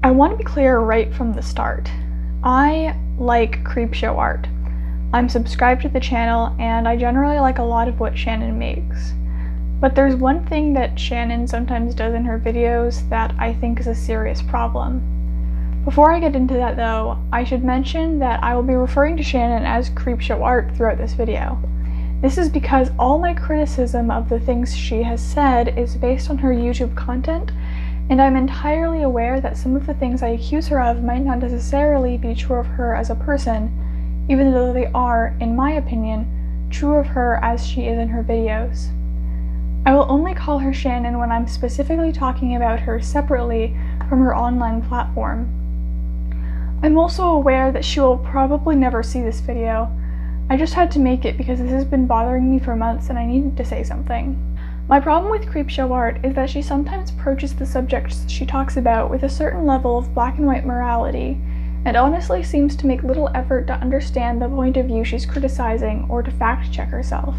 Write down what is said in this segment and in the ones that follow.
I want to be clear right from the start. I like CreepShow Art. I'm subscribed to the channel, and I generally like a lot of what Shannon makes. But there's one thing that Shannon sometimes does in her videos that I think is a serious problem. Before I get into that though, I should mention that I will be referring to Shannon as CreepShow Art throughout this video. This is because all my criticism of the things she has said is based on her YouTube content, and I'm entirely aware that some of the things I accuse her of might not necessarily be true of her as a person, even though they are, in my opinion, true of her as she is in her videos. I will only call her Shannon when I'm specifically talking about her separately from her online platform. I'm also aware that she will probably never see this video. I just had to make it because this has been bothering me for months and I needed to say something. My problem with CreepShow Art is that she sometimes approaches the subjects she talks about with a certain level of black and white morality, and honestly seems to make little effort to understand the point of view she's criticizing or to fact check herself.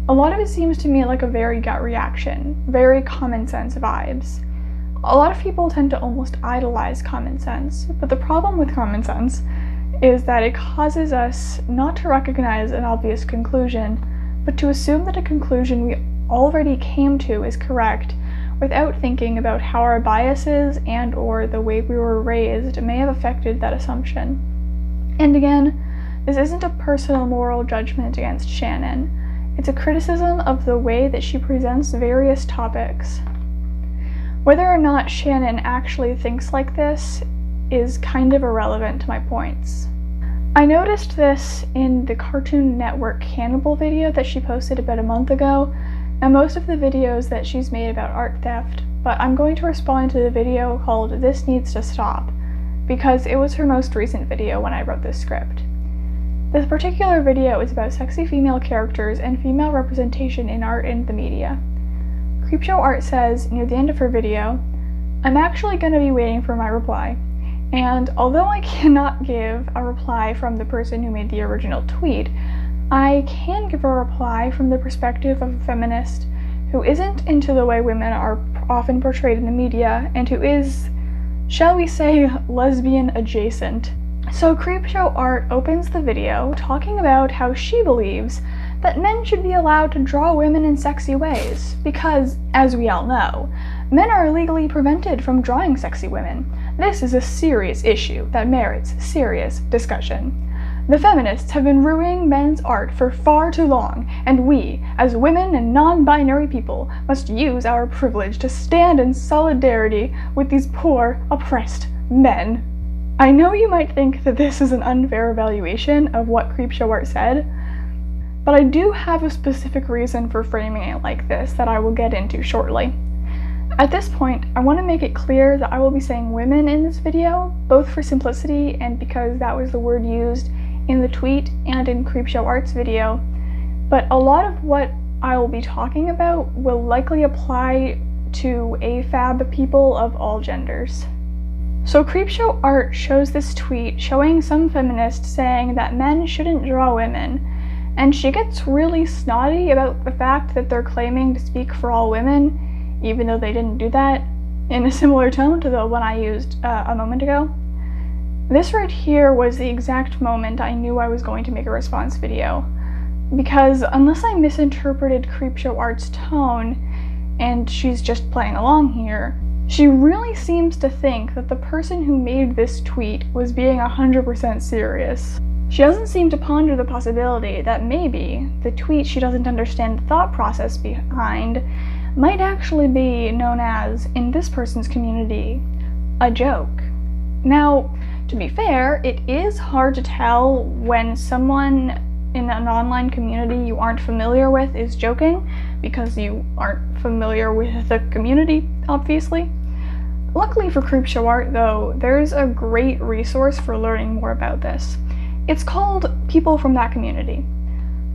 A lot of it seems to me like a very gut reaction, very common sense vibes. A lot of people tend to almost idolize common sense, but the problem with common sense is that it causes us not to recognize an obvious conclusion, but to assume that a conclusion we already came to is correct without thinking about how our biases and or the way we were raised may have affected that assumption. And again, this isn't a personal moral judgment against Shannon. It's a criticism of the way that she presents various topics. Whether or not Shannon actually thinks like this is kind of irrelevant to my points. I noticed this in the Cartoon Network Cannibal video that she posted about a month ago, and most of the videos that she's made about art theft, but I'm going to respond to the video called This Needs to Stop, because it was her most recent video when I wrote this script. This particular video is about sexy female characters and female representation in art and the media. CreepShow Art says, near the end of her video, "I'm actually going to be waiting for my reply, and although I cannot give a reply from the person who made the original tweet, I can give a reply from the perspective of a feminist who isn't into the way women are often portrayed in the media and who is, shall we say, lesbian adjacent." So CreepShow Art opens the video talking about how she believes that men should be allowed to draw women in sexy ways because, as we all know, men are legally prevented from drawing sexy women. This is a serious issue that merits serious discussion. The feminists have been ruining men's art for far too long, and we, as women and non-binary people, must use our privilege to stand in solidarity with these poor, oppressed men. I know you might think that this is an unfair evaluation of what CreepShow Art said, but I do have a specific reason for framing it like this that I will get into shortly. At this point, I want to make it clear that I will be saying women in this video, both for simplicity and because that was the word used in the tweet and in CreepShow Art's video, but a lot of what I will be talking about will likely apply to AFAB people of all genders. So CreepShow Art shows this tweet showing some feminists saying that men shouldn't draw women, and she gets really snotty about the fact that they're claiming to speak for all women, even though they didn't do that, in a similar tone to the one I used a moment ago. This right here was the exact moment I knew I was going to make a response video, because unless I misinterpreted CreepShow Art's tone, and she's just playing along here, she really seems to think that the person who made this tweet was being 100% serious. She doesn't seem to ponder the possibility that maybe the tweet she doesn't understand the thought process behind might actually be known as, in this person's community, a joke. Now, to be fair, it is hard to tell when someone in an online community you aren't familiar with is joking, because you aren't familiar with the community, obviously. Luckily for CreepShow Art, though, there's a great resource for learning more about this. It's called People from That Community.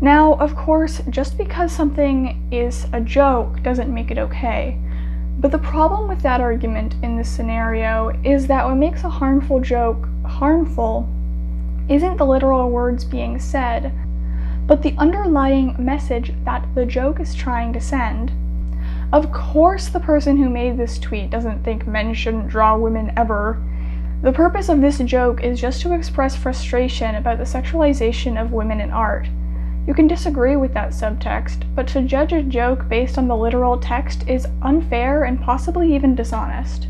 Now, of course, just because something is a joke doesn't make it okay. But the problem with that argument in this scenario is that what makes a harmful joke harmful isn't the literal words being said, but the underlying message that the joke is trying to send. Of course the person who made this tweet doesn't think men shouldn't draw women ever. The purpose of this joke is just to express frustration about the sexualization of women in art. You can disagree with that subtext, but to judge a joke based on the literal text is unfair and possibly even dishonest.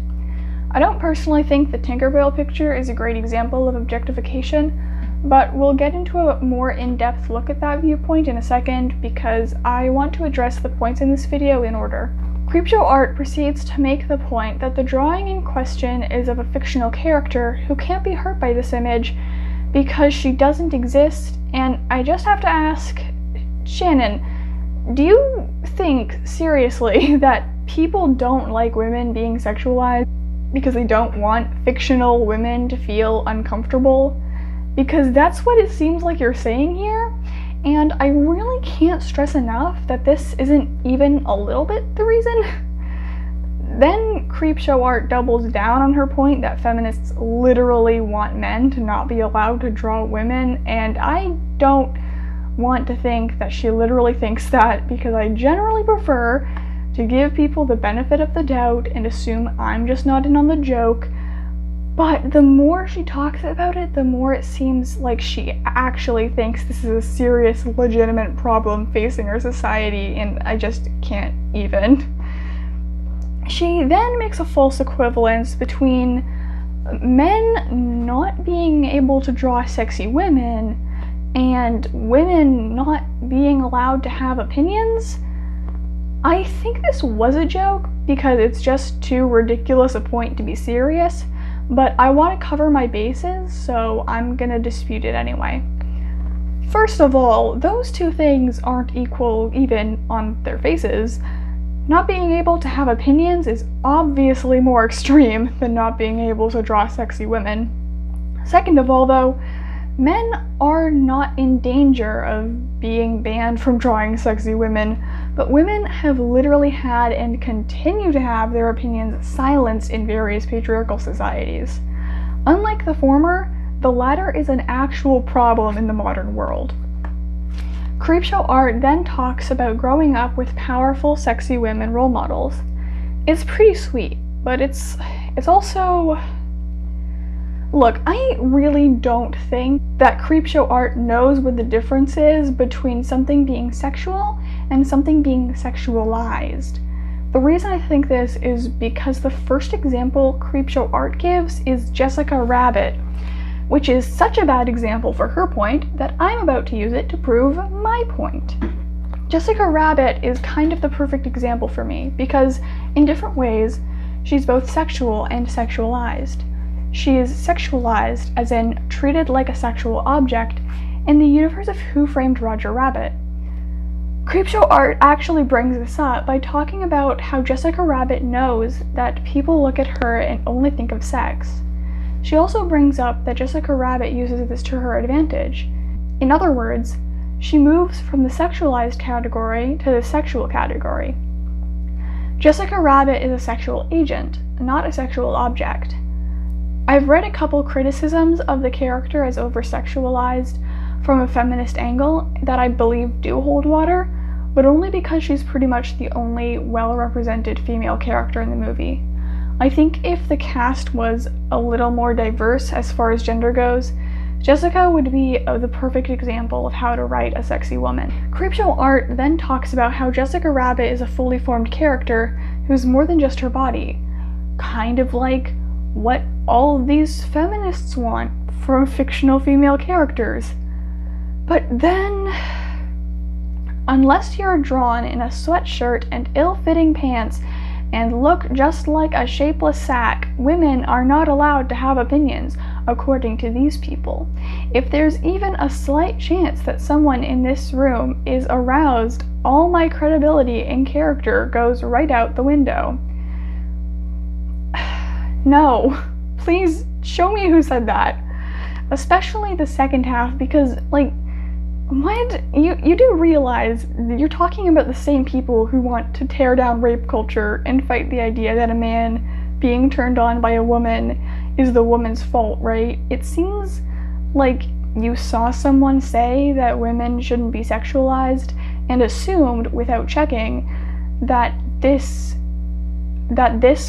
I don't personally think the Tinkerbell picture is a great example of objectification, but we'll get into a more in-depth look at that viewpoint in a second because I want to address the points in this video in order. CreepShow Art proceeds to make the point that the drawing in question is of a fictional character who can't be hurt by this image because she doesn't exist, and I just have to ask, Shannon, do you think, seriously, that people don't like women being sexualized because they don't want fictional women to feel uncomfortable? Because that's what it seems like you're saying here, and I really can't stress enough that this isn't even a little bit the reason. Then CreepShow Art doubles down on her point that feminists literally want men to not be allowed to draw women, and I don't want to think that she literally thinks that because I generally prefer to give people the benefit of the doubt and assume I'm just not in on the joke. But the more she talks about it, the more it seems like she actually thinks this is a serious, legitimate problem facing our society, and I just can't even. She then makes a false equivalence between men not being able to draw sexy women and women not being allowed to have opinions. I think this was a joke because it's just too ridiculous a point to be serious, but I want to cover my bases, so I'm gonna dispute it anyway. First of all, those two things aren't equal even on their faces. Not being able to have opinions is obviously more extreme than not being able to draw sexy women. Second of all, though, men are not in danger of being banned from drawing sexy women, but women have literally had and continue to have their opinions silenced in various patriarchal societies. Unlike the former, the latter is an actual problem in the modern world. CreepShow Art then talks about growing up with powerful, sexy women role models. It's pretty sweet, but it's also... Look, I really don't think that CreepShow Art knows what the difference is between something being sexual and something being sexualized. The reason I think this is because the first example CreepShow Art gives is Jessica Rabbit, which is such a bad example for her point that I'm about to use it to prove my point. Jessica Rabbit is kind of the perfect example for me because, in different ways, she's both sexual and sexualized. She is sexualized, as in treated like a sexual object, in the universe of Who Framed Roger Rabbit. CreepShow Art actually brings this up by talking about how Jessica Rabbit knows that people look at her and only think of sex. She also brings up that Jessica Rabbit uses this to her advantage. In other words, she moves from the sexualized category to the sexual category. Jessica Rabbit is a sexual agent, not a sexual object. I've read a couple criticisms of the character as over-sexualized from a feminist angle that I believe do hold water, but only because she's pretty much the only well-represented female character in the movie. I think if the cast was a little more diverse as far as gender goes, Jessica would be the perfect example of how to write a sexy woman. CreepShow Art then talks about how Jessica Rabbit is a fully formed character who's more than just her body, kind of like what all of these feminists want from fictional female characters. But then, unless you're drawn in a sweatshirt and ill-fitting pants and look just like a shapeless sack, women are not allowed to have opinions, according to these people. If there's even a slight chance that someone in this room is aroused, all my credibility and character goes right out the window. No, please show me who said that. Especially the second half, because, like, what? You do realize you're talking about the same people who want to tear down rape culture and fight the idea that a man being turned on by a woman is the woman's fault, right? It seems like you saw someone say that women shouldn't be sexualized and assumed, without checking, that this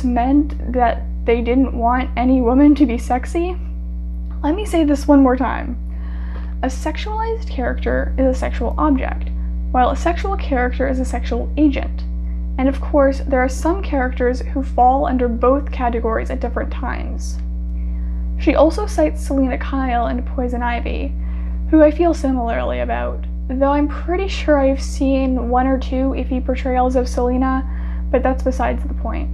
meant that they didn't want any woman to be sexy? Let me say this one more time. A sexualized character is a sexual object, while a sexual character is a sexual agent. And of course, there are some characters who fall under both categories at different times. She also cites Selena Kyle and Poison Ivy, who I feel similarly about, though I'm pretty sure I've seen one or two iffy portrayals of Selena, but that's besides the point.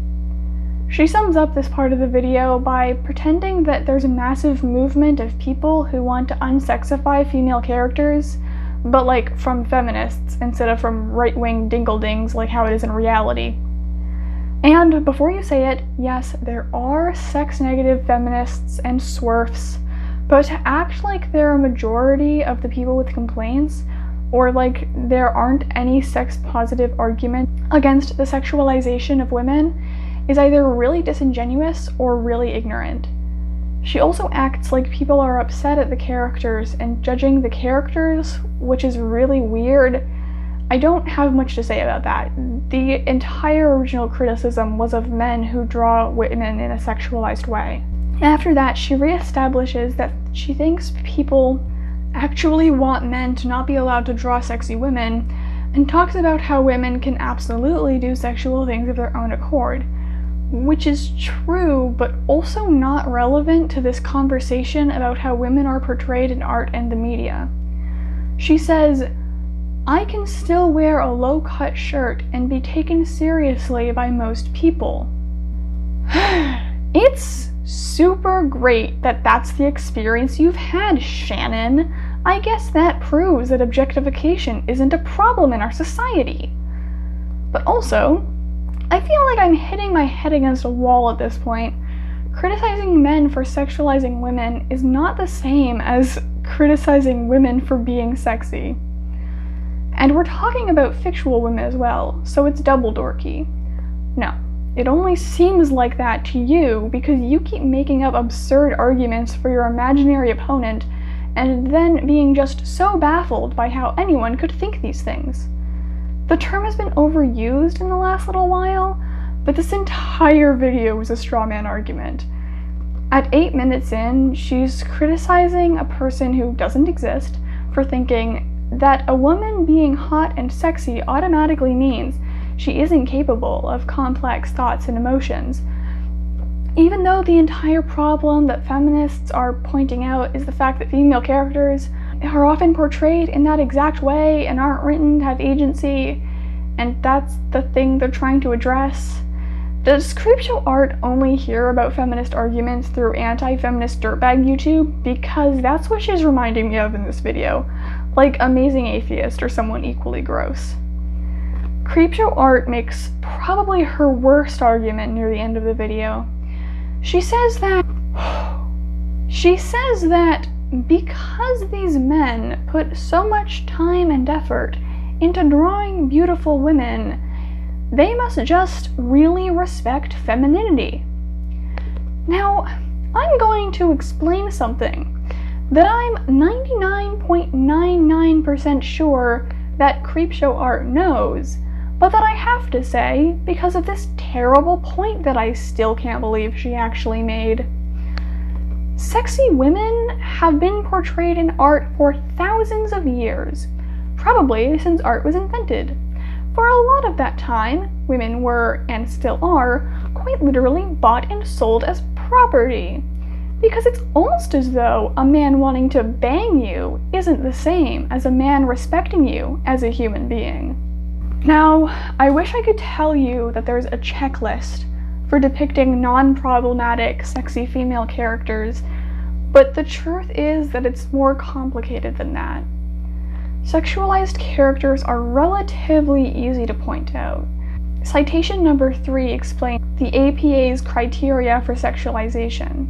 She sums up this part of the video by pretending that there's a massive movement of people who want to unsexify female characters, but like from feminists instead of from right-wing dingle-dings like how it is in reality. And before you say it, yes, there are sex-negative feminists and swerfs, but to act like they're a majority of the people with complaints, or like there aren't any sex-positive arguments against the sexualization of women, is either really disingenuous or really ignorant. She also acts like people are upset at the characters and judging the characters, which is really weird. I don't have much to say about that. The entire original criticism was of men who draw women in a sexualized way. After that, she reestablishes that she thinks people actually want men to not be allowed to draw sexy women, and talks about how women can absolutely do sexual things of their own accord. Which is true, but also not relevant to this conversation about how women are portrayed in art and the media. She says, "I can still wear a low-cut shirt and be taken seriously by most people." It's super great that that's the experience you've had, Shannon. I guess that proves that objectification isn't a problem in our society. But also, I feel like I'm hitting my head against a wall at this point. Criticizing men for sexualizing women is not the same as criticizing women for being sexy. And we're talking about fictional women as well, so it's double dorky. No, it only seems like that to you because you keep making up absurd arguments for your imaginary opponent and then being just so baffled by how anyone could think these things. The term has been overused in the last little while, but this entire video was a straw man argument. At 8 minutes in, she's criticizing a person who doesn't exist for thinking that a woman being hot and sexy automatically means she isn't capable of complex thoughts and emotions, even though the entire problem that feminists are pointing out is the fact that female characters are often portrayed in that exact way and aren't written to have agency, and that's the thing they're trying to address. Does CreepShow Art only hear about feminist arguments through anti-feminist dirtbag YouTube? Because that's what she's reminding me of in this video, like Amazing Atheist or someone equally gross. CreepShow Art makes probably her worst argument near the end of the video. She says that because these men put so much time and effort into drawing beautiful women, they must just really respect femininity. Now, I'm going to explain something that I'm 99.99% sure that CreepShow Art knows, but that I have to say because of this terrible point that I still can't believe she actually made. Sexy women have been portrayed in art for thousands of years, probably since art was invented. For a lot of that time, women were, and still are, quite literally bought and sold as property. Because it's almost as though a man wanting to bang you isn't the same as a man respecting you as a human being. Now, I wish I could tell you that there's a checklist for depicting non-problematic, sexy female characters, but the truth is that it's more complicated than that. Sexualized characters are relatively easy to point out. Citation number 3 explains the APA's criteria for sexualization.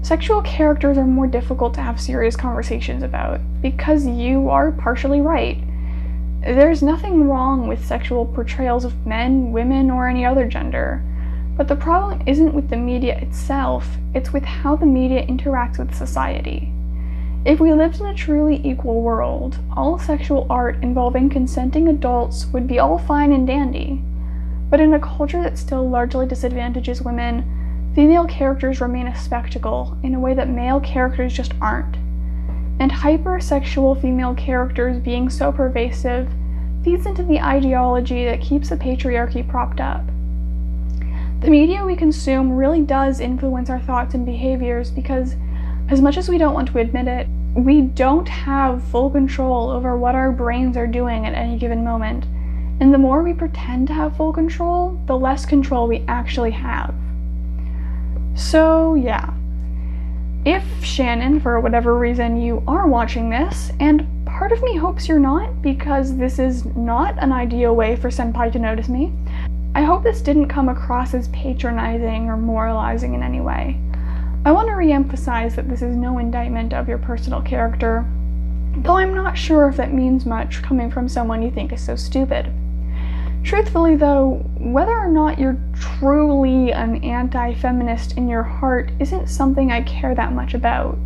Sexual characters are more difficult to have serious conversations about, because you are partially right. There's nothing wrong with sexual portrayals of men, women, or any other gender. But the problem isn't with the media itself, it's with how the media interacts with society. If we lived in a truly equal world, all sexual art involving consenting adults would be all fine and dandy. But in a culture that still largely disadvantages women, female characters remain a spectacle in a way that male characters just aren't. And hypersexual female characters being so pervasive feeds into the ideology that keeps the patriarchy propped up. The media we consume really does influence our thoughts and behaviors because, as much as we don't want to admit it, we don't have full control over what our brains are doing at any given moment. And the more we pretend to have full control, the less control we actually have. So yeah, if Shannon, for whatever reason, you are watching this, and part of me hopes you're not because this is not an ideal way for senpai to notice me, I hope this didn't come across as patronizing or moralizing in any way. I want to re-emphasize that this is no indictment of your personal character, though I'm not sure if that means much coming from someone you think is so stupid. Truthfully though, whether or not you're truly an anti-feminist in your heart isn't something I care that much about.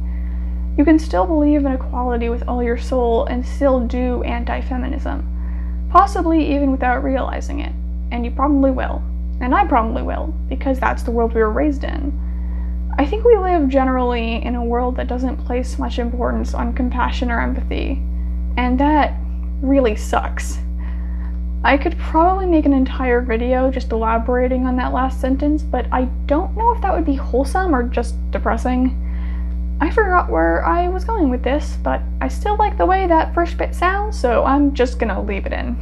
You can still believe in equality with all your soul and still do anti-feminism, possibly even without realizing it, and you probably will, and I probably will, because that's the world we were raised in. I think we live generally in a world that doesn't place much importance on compassion or empathy, and that really sucks. I could probably make an entire video just elaborating on that last sentence, but I don't know if that would be wholesome or just depressing. I forgot where I was going with this, but I still like the way that first bit sounds, so I'm just gonna leave it in.